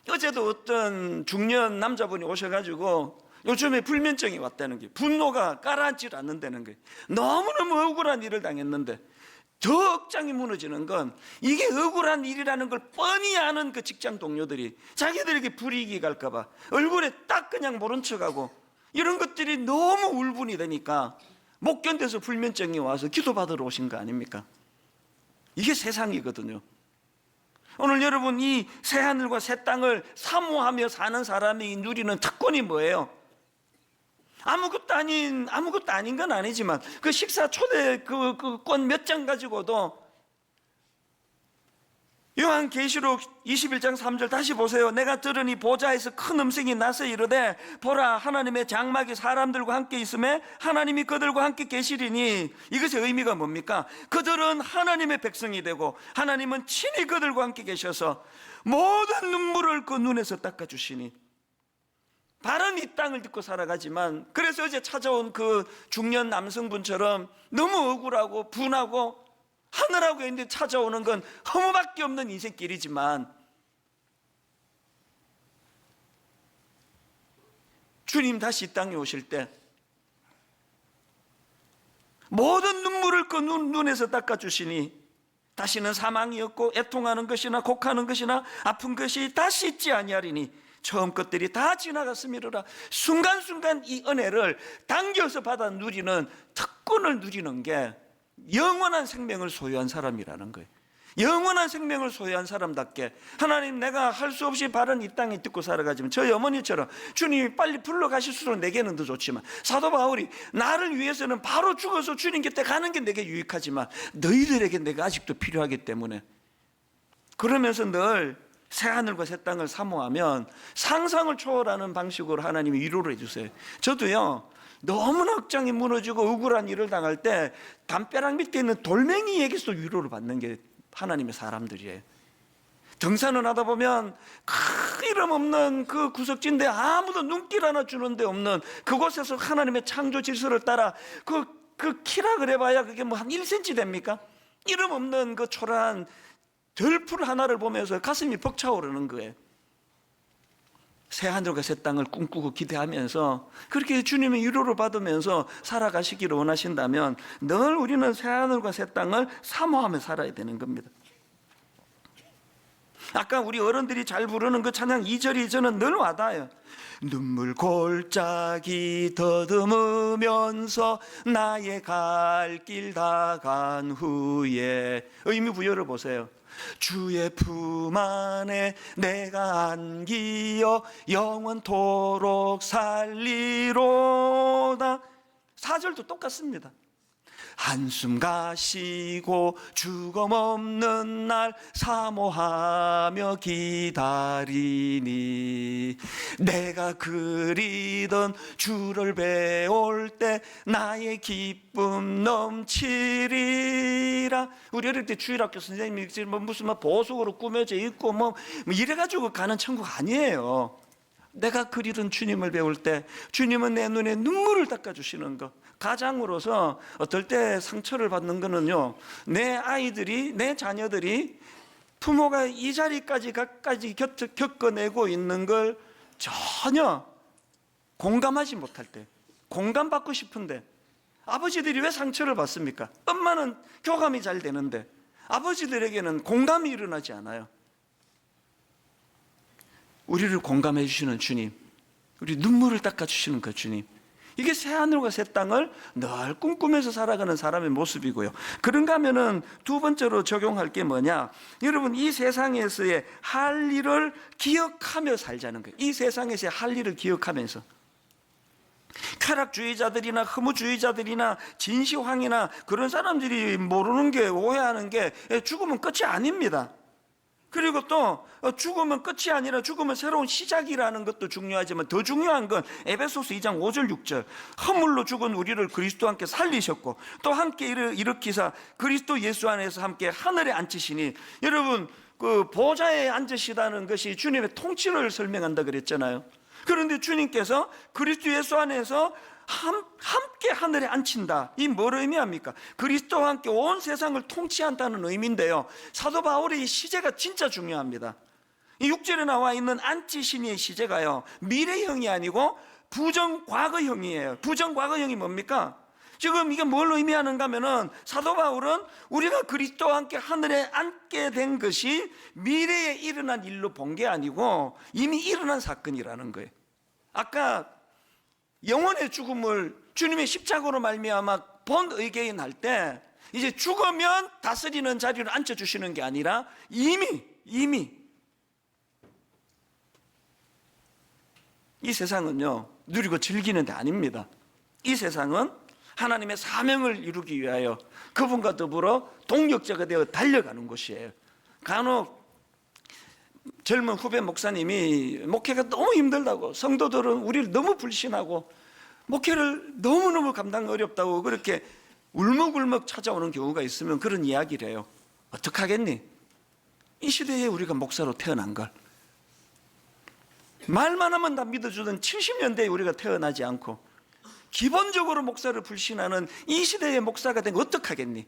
A: 어제도 어떤 중년 남자분이 오셔가지고 요즘에 불면증이 왔다는 게, 분노가 가라앉질 않는다는 거예요. 너무너무 억울한 일을 당했는데 더 억장이 무너지는 건 이게 억울한 일이라는 걸 뻔히 아는 그 직장 동료들이 자기들에게 불이익이 갈까봐 얼굴에 딱 그냥 모른 척하고 이런 것들이 너무 울분이 되니까 못 견뎌서 불면증이 와서 기도받으러 오신 거 아닙니까? 이게 세상이거든요. 오늘 여러분 이 새하늘과 새 땅을 사모하며 사는 사람이 누리는 특권이 뭐예요? 아무것도 아닌 건 아니지만 그 식사 초대 그 권 몇 장 가지고도 요한계시록 21장 3절 다시 보세요. 내가 들으니 보좌에서 큰 음성이 나서 이르되 보라 하나님의 장막이 사람들과 함께 있음에 하나님이 그들과 함께 계시리니, 이것의 의미가 뭡니까? 그들은 하나님의 백성이 되고 하나님은 친히 그들과 함께 계셔서 모든 눈물을 그 눈에서 닦아주시니. 바른 이 땅을 듣고 살아가지만, 그래서 이제 찾아온 그 중년 남성분처럼 너무 억울하고 분하고 하늘하고 있는데 찾아오는 건 허무밖에 없는 인생길이지만, 주님 다시 이 땅에 오실 때 모든 눈물을 그 눈에서 닦아주시니 다시는 사망이 없고 애통하는 것이나 곡하는 것이나 아픈 것이 다시 있지 아니하리니 처음 것들이 다 지나갔음이로라. 순간순간 이 은혜를 당겨서 받아 누리는 특권을 누리는 게 영원한 생명을 소유한 사람이라는 거예요. 영원한 생명을 소유한 사람답게, 하나님 내가 할 수 없이 바른 이 땅에 듣고 살아가지만 저희 어머니처럼 주님이 빨리 불러가실수록 내게는 더 좋지만, 사도 바울이 나를 위해서는 바로 죽어서 주님 곁에 가는 게 내게 유익하지만 너희들에게 내가 아직도 필요하기 때문에, 그러면서 늘 새하늘과 새 땅을 사모하면 상상을 초월하는 방식으로 하나님이 위로를 해주세요. 저도요, 너무나 억장이 무너지고 억울한 일을 당할 때 담벼락 밑에 있는 돌멩이에게서 위로를 받는 게 하나님의 사람들이에요. 등산을 하다 보면 큰 이름 없는 그 구석진데 아무도 눈길 하나 주는 데 없는 그곳에서 하나님의 창조 질서를 따라 그 키라 그래봐야 그게 뭐 한 1cm 됩니까? 이름 없는 그 초라한 들풀 하나를 보면서 가슴이 벅차오르는 거예요. 새 하늘과 새 땅을 꿈꾸고 기대하면서 그렇게 주님의 위로를 받으면서 살아가시기를 원하신다면 늘 우리는 새 하늘과 새 땅을 사모하며 살아야 되는 겁니다. 아까 우리 어른들이 잘 부르는 그 찬양 2절이 저는 늘 와닿아요. 눈물 골짜기 더듬으면서 나의 갈 길 다 간 후에, 의미 부여를 보세요. 주의 품 안에 내가 안기어 영원토록 살리로다. 4절도 똑같습니다. 한숨 가시고 죽음 없는 날 사모하며 기다리니 내가 그리던 주를 배울 때 나의 기쁨 넘치리라. 우리 어릴 때 주일학교 선생님이 무슨 보석으로 꾸며져 있고 뭐 이래가지고 가는 천국 아니에요. 내가 그리던 주님을 배울 때 주님은 내 눈에 눈물을 닦아주시는 것. 가장으로서 어떨 때 상처를 받는 거는요, 내 아이들이, 내 자녀들이 부모가 이 자리까지 겪어내고 있는 걸 전혀 공감하지 못할 때, 공감받고 싶은데 아버지들이 왜 상처를 받습니까? 엄마는 교감이 잘 되는데 아버지들에게는 공감이 일어나지 않아요. 우리를 공감해 주시는 주님, 우리 눈물을 닦아주시는 그 주님, 이게 새하늘과 새 땅을 늘 꿈꾸면서 살아가는 사람의 모습이고요. 그런가 하면은 두 번째로 적용할 게 뭐냐, 여러분 이 세상에서의 할 일을 기억하며 살자는 거예요. 이 세상에서의 할 일을 기억하면서. 쾌락주의자들이나 허무주의자들이나 진시황이나 그런 사람들이 모르는 게, 오해하는 게 죽으면 끝이 아닙니다. 그리고 또 죽으면 끝이 아니라 죽으면 새로운 시작이라는 것도 중요하지만 더 중요한 건 에베소서 2장 5절 6절, 허물로 죽은 우리를 그리스도와 함께 살리셨고 또 함께 일으키사 그리스도 예수 안에서 함께 하늘에 앉히시니, 여러분 그 보좌에 앉으시다는 것이 주님의 통치를 설명한다 그랬잖아요. 그런데 주님께서 그리스도 예수 안에서 함께 하늘에 앉힌다. 이 뭘 의미합니까? 그리스도와 함께 온 세상을 통치한다는 의미인데요, 사도 바울의 이 시제가 진짜 중요합니다. 이 6절에 나와 있는 앉히시니의 시제가요, 미래형이 아니고 부정과거형이에요. 부정과거형이 뭡니까? 지금 이게 뭘 의미하는가 하면은, 사도 바울은 우리가 그리스도와 함께 하늘에 앉게 된 것이 미래에 일어난 일로 본 게 아니고 이미 일어난 사건이라는 거예요. 아까 영혼의 죽음을 주님의 십자가로 말미암아 본 의개인 할 때, 이제 죽으면 다스리는 자리로 앉혀주시는 게 아니라 이미 이 세상은요 누리고 즐기는 데 아닙니다. 이 세상은 하나님의 사명을 이루기 위하여 그분과 더불어 동력자가 되어 달려가는 곳이에요. 간혹 젊은 후배 목사님이 목회가 너무 힘들다고, 성도들은 우리를 너무 불신하고 목회를 너무너무 감당 어렵다고 그렇게 울먹울먹 찾아오는 경우가 있으면 그런 이야기를 해요. 어떡하겠니? 이 시대에 우리가 목사로 태어난 걸, 말만 하면 다 믿어주던 70년대에 우리가 태어나지 않고 기본적으로 목사를 불신하는 이 시대의 목사가 된 거 어떡하겠니?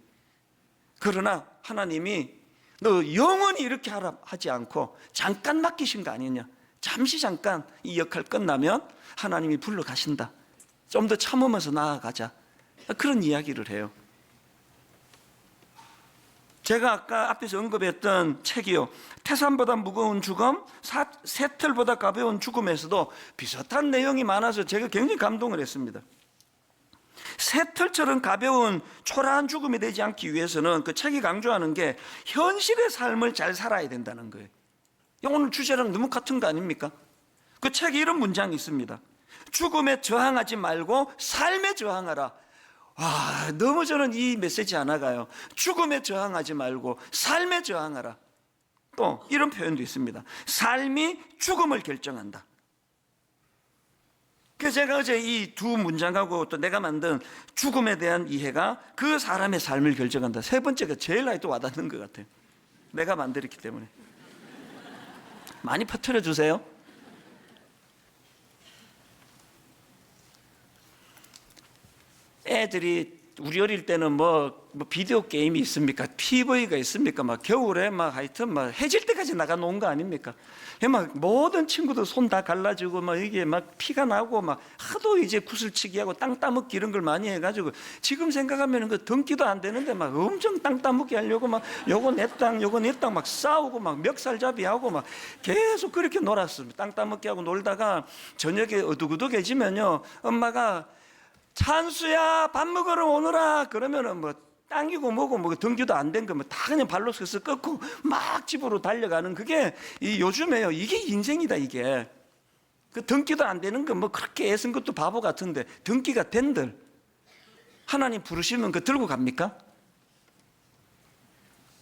A: 그러나 하나님이 너 영원히 이렇게 하라 하지 않고 잠깐 맡기신 거 아니냐, 잠시 잠깐 이 역할 끝나면 하나님이 불러가신다, 좀 더 참으면서 나아가자, 그런 이야기를 해요. 제가 아까 앞에서 언급했던 책이요, 태산보다 무거운 죽음, 새털보다 가벼운 죽음에서도 비슷한 내용이 많아서 제가 굉장히 감동을 했습니다. 새털처럼 가벼운 초라한 죽음이 되지 않기 위해서는 그 책이 강조하는 게 현실의 삶을 잘 살아야 된다는 거예요. 오늘 주제랑 너무 같은 거 아닙니까? 그 책에 이런 문장이 있습니다. 죽음에 저항하지 말고 삶에 저항하라. 와, 너무 저는 이 메시지 하나가요, 죽음에 저항하지 말고 삶에 저항하라. 또 이런 표현도 있습니다. 삶이 죽음을 결정한다. 그래서 제가 어제 이 두 문장하고 또 내가 만든 죽음에 대한 이해가 그 사람의 삶을 결정한다, 세 번째가 제일 나도 와닿는 것 같아요. 내가 만들었기 때문에 많이 퍼뜨려 주세요. 애들이 우리 어릴 때는 뭐 비디오 게임이 있습니까? TV가 있습니까? 막 겨울에 막 하여튼 막 해질 때까지 나가 놓은 거 아닙니까? 막 모든 친구들 손 다 갈라지고 막 이게 막 피가 나고 막 하도 이제 구슬치기 하고 땅 따먹기 이런 걸 많이 해가지고 지금 생각하면 그 등기도 안 되는데 막 엄청 땅 따먹기 하려고 막 요거 내 땅 요거 내 땅 막 싸우고 막 멱살잡이 하고 막 계속 그렇게 놀았습니다. 땅 따먹기 하고 놀다가 저녁에 어둑어둑해지면요, 엄마가 찬수야 밥 먹으러 오너라 그러면은 뭐 당기고 뭐고 뭐 등기도 안 된 거 뭐 다 그냥 발로 서서 꺾고 막 집으로 달려가는, 그게 이 요즘에요, 이게 인생이다. 이게 그 등기도 안 되는 거 뭐 그렇게 애쓴 것도 바보 같은데 등기가 된들 하나님 부르시면 그 들고 갑니까?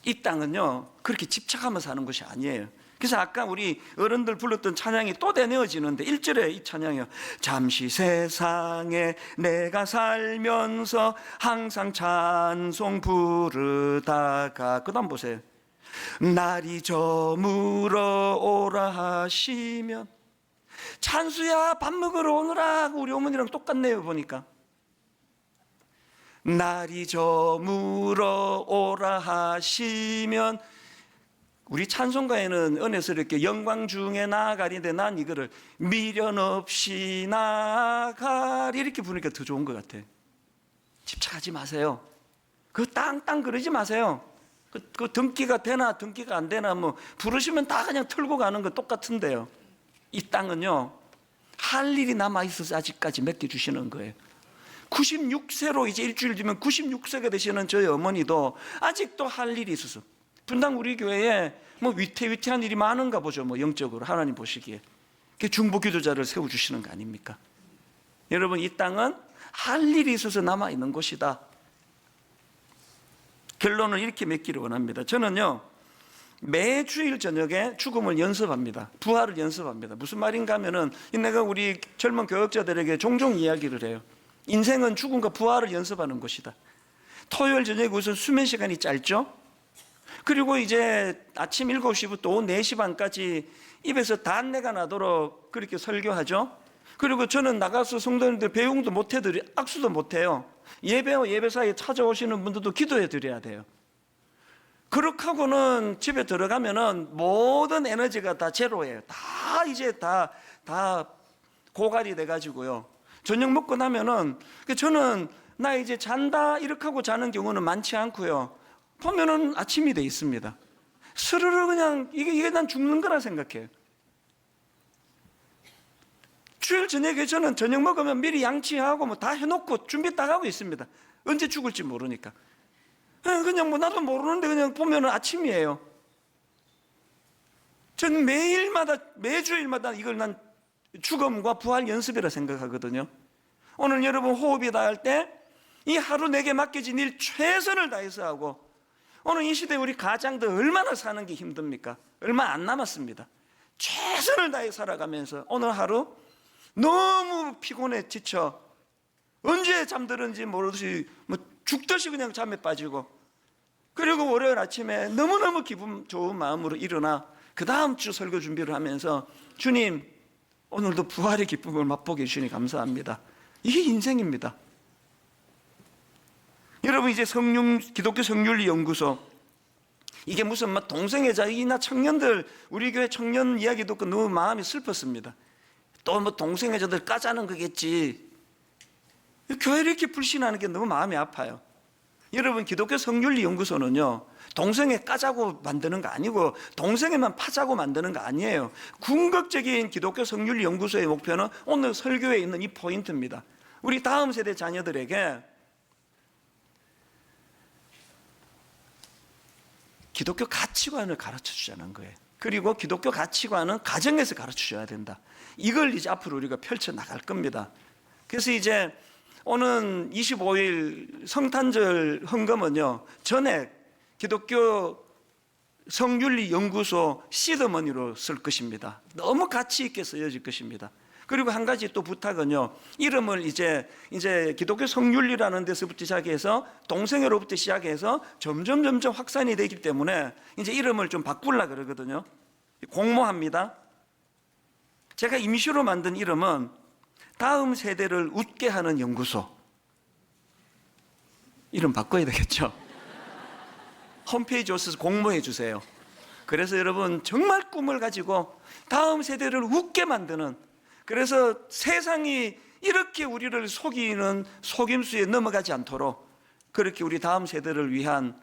A: 이 땅은요 그렇게 집착하면서 사는 것이 아니에요. 그래서 아까 우리 어른들 불렀던 찬양이 또 되뇌어지는데 1절에 이 찬양이요, 잠시 세상에 내가 살면서 항상 찬송 부르다가, 그 다음 보세요. 날이 저물어 오라 하시면, 찬수야 밥 먹으러 오느라, 우리 어머니랑 똑같네요 보니까. 날이 저물어 오라 하시면, 우리 찬송가에는 은혜서 이렇게 영광 중에 나아가리인데 난 이거를 미련 없이 나아가리 이렇게 부르니까 더 좋은 것 같아요. 집착하지 마세요. 그 땅땅 그러지 마세요. 그 등기가 되나 등기가 안 되나 뭐 부르시면 다 그냥 틀고 가는 거 똑같은데요. 이 땅은요 할 일이 남아있어서 아직까지 맡겨주시는 거예요. 96세로 이제 일주일 뒤면 96세가 되시는 저희 어머니도 아직도 할 일이 있어서, 분당 우리 교회에 뭐 위태위태한 일이 많은가 보죠. 뭐 영적으로 하나님 보시기에 중보 기도자를 세워주시는 거 아닙니까? 여러분, 이 땅은 할 일이 있어서 남아있는 곳이다. 결론을 이렇게 맺기를 원합니다. 저는요 매주일 저녁에 죽음을 연습합니다. 부활을 연습합니다. 무슨 말인가 하면은 내가 우리 젊은 교역자들에게 종종 이야기를 해요. 인생은 죽음과 부활을 연습하는 것이다. 토요일 저녁에 우선 수면 시간이 짧죠. 그리고 이제 아침 7시부터 오후 4시 반까지 입에서 단내가 나도록 그렇게 설교하죠. 그리고 저는 나가서 성도님들 배웅도 못해드려, 악수도 못해요. 예배와 예배 사이에 찾아오시는 분들도 기도해 드려야 돼요. 그렇게 하고는 집에 들어가면은 모든 에너지가 다 제로예요. 다 이제 다 고갈이 돼가지고요. 저녁 먹고 나면은 저는 나 이제 잔다 이렇게 하고 자는 경우는 많지 않고요. 보면은 아침이 돼 있습니다. 스르르 그냥 이게 난 죽는 거라 생각해요. 주일 저녁에 저는 저녁 먹으면 미리 양치하고 뭐 다 해놓고 준비 딱 하고 있습니다. 언제 죽을지 모르니까. 그냥 뭐 나도 모르는데 그냥 보면은 아침이에요. 저는 매주일마다 이걸 난 죽음과 부활 연습이라 생각하거든요. 오늘 여러분 호흡이 닿을 때 이 하루 내게 맡겨진 일 최선을 다해서 하고, 오늘 이 시대 우리 가장들 얼마나 사는 게 힘듭니까? 얼마 안 남았습니다. 최선을 다해 살아가면서 오늘 하루 너무 피곤해 지쳐 언제 잠들었는지 모르듯이 뭐 죽듯이 그냥 잠에 빠지고, 그리고 월요일 아침에 너무너무 기분 좋은 마음으로 일어나 그 다음 주 설교 준비를 하면서 주님 오늘도 부활의 기쁨을 맛보게 해주시니 감사합니다. 이게 인생입니다. 여러분, 이제 기독교 성윤리 연구소, 이게 무슨 막 동성애자 이나 청년들, 우리 교회 청년 이야기 듣고 너무 마음이 슬펐습니다. 또 뭐 동성애자들 까자는 거겠지. 교회를 이렇게 불신하는 게 너무 마음이 아파요. 여러분, 기독교 성윤리 연구소는요, 동성애 까자고 만드는 거 아니고 동성애만 파자고 만드는 거 아니에요. 궁극적인 기독교 성윤리 연구소의 목표는 오늘 설교에 있는 이 포인트입니다. 우리 다음 세대 자녀들에게 기독교 가치관을 가르쳐 주자는 거예요. 그리고 기독교 가치관은 가정에서 가르쳐 줘야 된다. 이걸 이제 앞으로 우리가 펼쳐 나갈 겁니다. 그래서 이제 오는 25일 성탄절 헌금은요, 전액 기독교 성윤리 연구소 시드머니로 쓸 것입니다. 너무 가치 있게 쓰여질 것입니다. 그리고 한 가지 또 부탁은요, 이름을 이제 기독교 성윤리라는 데서부터 시작해서 동성애로부터 시작해서 점점 확산이 되기 때문에 이제 이름을 좀 바꾸려고 그러거든요. 공모합니다. 제가 임시로 만든 이름은 다음 세대를 웃게 하는 연구소. 이름 바꿔야 되겠죠? 홈페이지 오셔서 공모해 주세요. 그래서 여러분, 정말 꿈을 가지고 다음 세대를 웃게 만드는, 그래서 세상이 이렇게 우리를 속이는 속임수에 넘어가지 않도록 그렇게 우리 다음 세대를 위한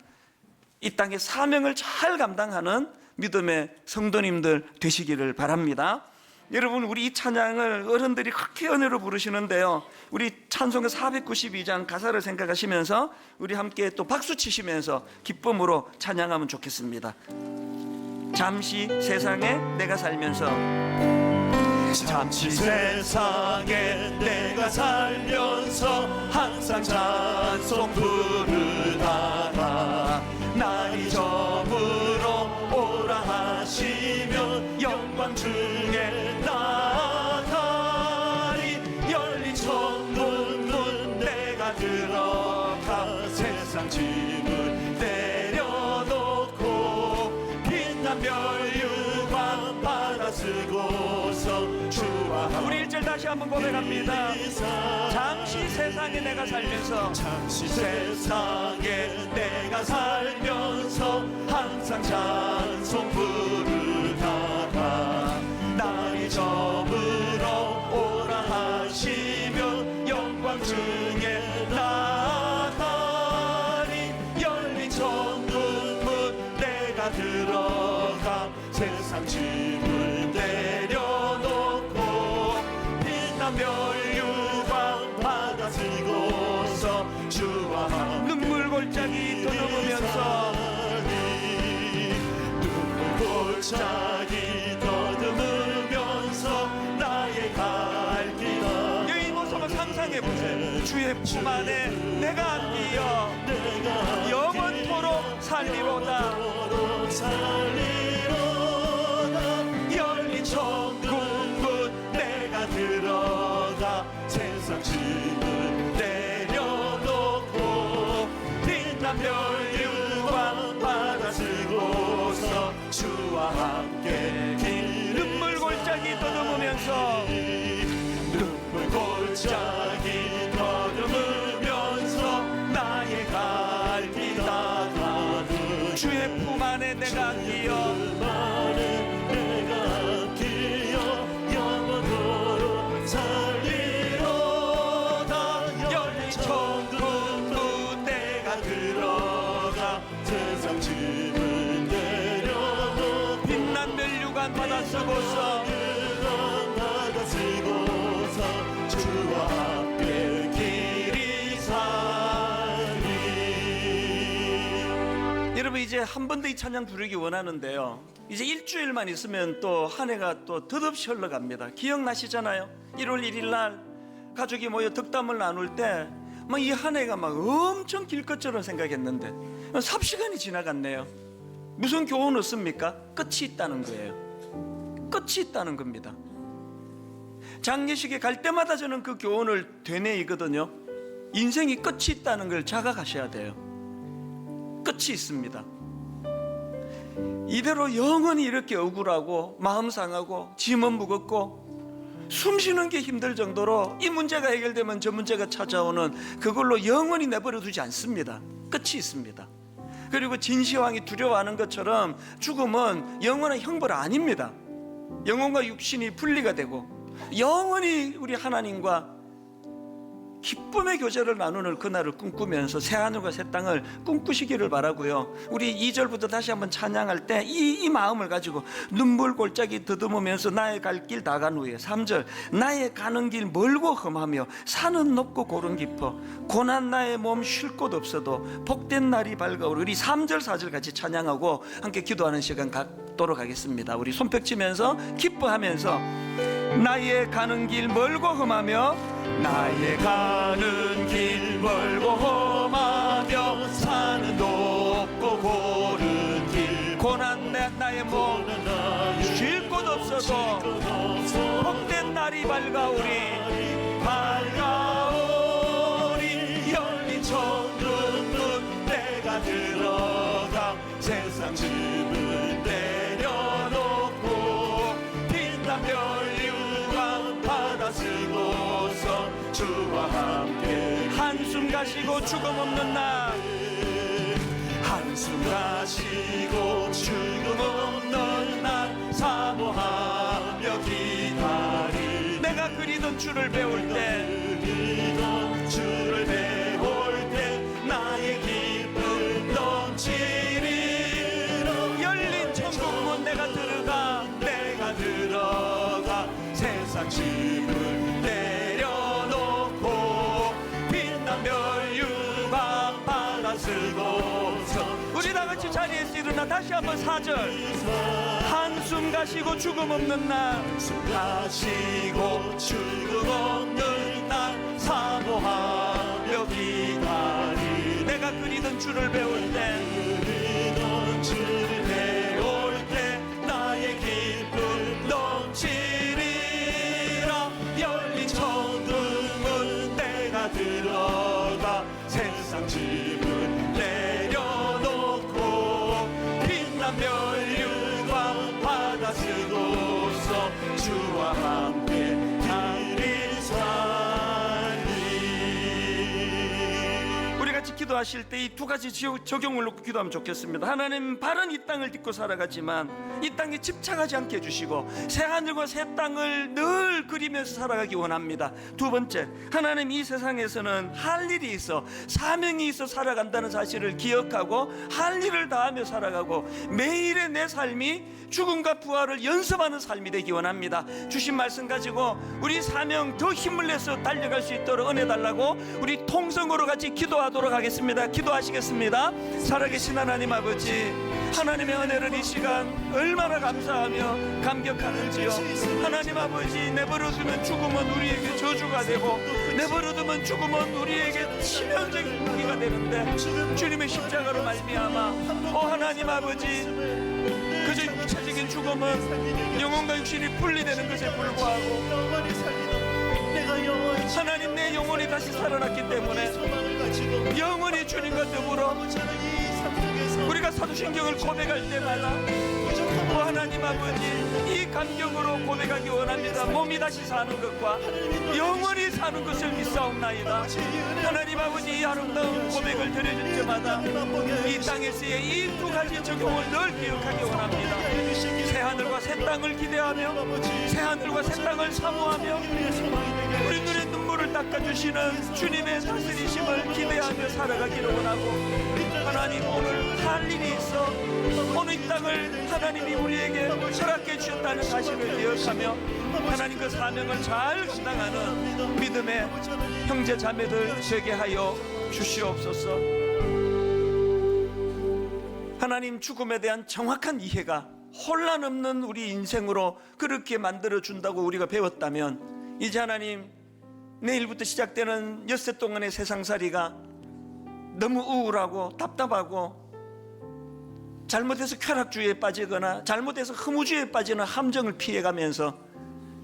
A: 이 땅의 사명을 잘 감당하는 믿음의 성도님들 되시기를 바랍니다. 여러분, 우리 이 찬양을 어른들이 그렇게 은혜로 부르시는데요, 우리 찬송가 492장 가사를 생각하시면서 우리 함께 또 박수 치시면서 기쁨으로 찬양하면 좋겠습니다. 잠시 세상에 내가 살면서,
B: 잠시 세상에 내가 살면서 항상 찬송 부르다가 날이 저물어 오라 하시면 영광 중에 나가리. 열린 천문 문 내가 들어가 세상 짐을 내려놓고 빛난 별유광 받아 쓰고서
A: 우리 1절 다시 한번 고백합니다. 잠시 세상에 내가 살면서,
B: 잠시 세상에 내가 살면서 항상 찬송 부르다가 날이 저물어 오라 하시면 영광 중에 나가리. 열린 천문 문 내가 들어가 세상 짐을 내려놓고 빛난 별유광 받아 쓰고서 주와 함께
A: 눈물 골짜기 더듬으면서,
B: 눈물 골짜기 더듬으면서 나의 갈 길.
A: 이 모습을 상상해 보세요. 주의 품 안에 내가 안기어 영원토록 살리로다.
B: 열린 천국문 내가 들어가 세상 짐을 내려놓고 빛난 별유광 받아 쓰고서 주와 함께 길.
A: 눈물 골짜기 더듬으면서,
B: 눈물 골짜기 더듬으면서 나의 갈 길 나가는
A: 주의 품 안에 내가 안기어
B: 영원토록 살리로다. 열린 천국문 내가 들어가 세상 짐을 내려놓고
A: 빛난 멸류관 받아 쓰고서
B: 받아 쓰고서 주와 함께 길이 살리.
A: 여러분, 이제 한 번 더 이 찬양 부르기 원하는데요, 이제 일주일만 있으면 또 한 해가 또 덧없이 흘러갑니다. 기억나시잖아요? 1월 1일 날 가족이 모여 덕담을 나눌 때 막 이 한 해가 막 엄청 길 것처럼 생각했는데 삽시간이 지나갔네요. 무슨 교훈 얻습니까? 끝이 있다는 거예요. 끝이 있다는 겁니다. 장례식에 갈 때마다 저는 그 교훈을 되뇌이거든요. 인생이 끝이 있다는 걸 자각하셔야 돼요. 끝이 있습니다. 이대로 영원히 이렇게 억울하고 마음 상하고 짐은 무겁고 숨 쉬는 게 힘들 정도로 이 문제가 해결되면 저 문제가 찾아오는 그걸로 영원히 내버려 두지 않습니다. 끝이 있습니다. 그리고 진시황이 두려워하는 것처럼 죽음은 영원한 형벌 아닙니다. 영혼과 육신이 분리가 되고 영원히 우리 하나님과 기쁨의 교제를 나누는 그날을 꿈꾸면서 새하늘과 새 땅을 꿈꾸시기를 바라고요. 우리 2절부터 다시 한번 찬양할 때 이 마음을 가지고 눈물 골짜기 더듬으면서 나의 갈 길 다 간 후에 3절 나의 가는 길 멀고 험하며 산은 높고 고른 깊어 고난 나의 몸 쉴 곳 없어도 복된 날이 밝아오리. 우리 3절 4절 같이 찬양하고 함께 기도하는 시간 갖도록 하겠습니다. 우리 손뼉 치면서 기뻐하면서 나의 가는 길 멀고 험하며 나의 가는 길 멀고 험하며 산은 높고 고른 길 고난 나의 몸 쉴 곳 없어도 복된 날이 밝아오리 밝아오리 열린 천국문 내가 들어가 세상 짐을 내려놓고 빛난 별유광 받아 쓰고서 주와 함께 한숨 가시고 죽음 없는 날 한숨 가시고 죽음 없는 날 사모하며 기다리 내가 그리던 주를 배울 때 주를 배울 때 나의 기쁨 넘치리 열린 천국문 내가 들어가 세상 짐을 내려놓고 빛난 별유광 받아 쓰고서 우리 다 같이 자리에서 일어나 다시 한번 4절 한숨 가시고 죽음 없는 날 한숨 가시고 죽음 없는 날 사모하며 기다리 내가 그리던 주를 배울 때 나의 기쁨 넘치리라 열린 천국문 내가 들어가 세상 짐을 내려놓고 빛난 별유광 받아 쓰고서 주와 함께 길을 살리. 우리 같이 기도하실 때 이 두 가지 적용을 놓고 기도하면 좋겠습니다. 하나님 바른 이 땅을 딛고 살아가지만 이 땅에 집착하지 않게 해주시고 새하늘과 새 땅을 늘 그리면서 살아가기 원합니다. 두 번째, 하나님 이 세상에서는 할 일이 있어 사명이 있어 살아간다는 사실을 기억하고 할 일을 다하며 살아가고 매일의 내 삶이 죽음과 부활을 연습하는 삶이 되기 원합니다. 주신 말씀 가지고 우리 사명 더 힘을 내서 달려갈 수 있도록 은혜 달라고 우리 통성으로 같이 기도하도록 하겠습니다. 기도하시겠습니다. 살아계신 하나님 아버지, 하나님의 은혜를 이 시간 얼마나 감사하며 감격하는지요. 하나님 아버지, 내버려두면 죽음은 우리에게 저주가 되고 내버려두면 죽음은 우리에게 치명적인 무기가 되는데 주님의 십자가로 말미암아 하나님 아버지, 그저 육체적인 죽음은 영혼과 육신이 분리되는 것에 불구하고 하나님 내 영혼이 다시 살아났기 때문에 영원히 주님과 더불어 우리가 사도신경을 고백할 때마다 하나님 아버지, 이 감격으로 고백하기 원합니다. 몸이 다시 사는 것과 영원히 사는 것을 믿사옵나이다. 하나님 아버지, 이 아름다운 고백을 드려줄 때마다 이 땅에서의 이 두 가지 적용을 늘 기억하기 원합니다. 새하늘과 새 땅을 기대하며 새하늘과 새 땅을 사모하며 우리 눈의 눈물을 닦아주시는 주님의 다스리심을 기대하며 살아가기를 원하고 하나님, 오늘 할 일이 있어 오늘 이 땅을 하나님이 우리에게 허락해 주셨다는 사실을 기억하며 하나님 그 사명을 잘 감당하는 믿음의 형제 자매들 되게 하여 주시옵소서. 하나님, 죽음에 대한 정확한 이해가 혼란 없는 우리 인생으로 그렇게 만들어준다고 우리가 배웠다면 이제 하나님, 내일부터 시작되는 엿새 동안의 세상살이가 너무 우울하고 답답하고 잘못해서 쾌락주의에 빠지거나 잘못해서 허무주의에 빠지는 함정을 피해가면서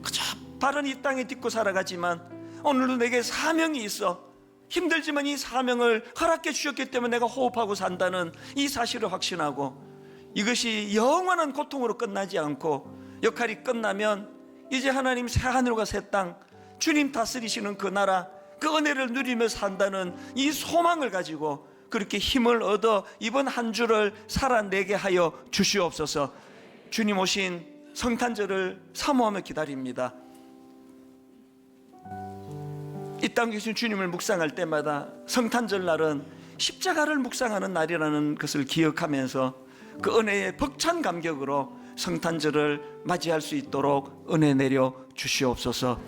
A: 그저 바른 이 땅에 딛고 살아가지만 오늘도 내게 사명이 있어, 힘들지만 이 사명을 허락해 주셨기 때문에 내가 호흡하고 산다는 이 사실을 확신하고, 이것이 영원한 고통으로 끝나지 않고 역할이 끝나면 이제 하나님 새하늘과 새 땅, 주님 다스리시는 그 나라, 그 은혜를 누리며 산다는 이 소망을 가지고 그렇게 힘을 얻어 이번 한 주를 살아내게 하여 주시옵소서. 주님 오신 성탄절을 사모하며 기다립니다. 이 땅에 계신 주님을 묵상할 때마다 성탄절 날은 십자가를 묵상하는 날이라는 것을 기억하면서 그 은혜의 벅찬 감격으로 성탄절을 맞이할 수 있도록 은혜 내려 주시옵소서.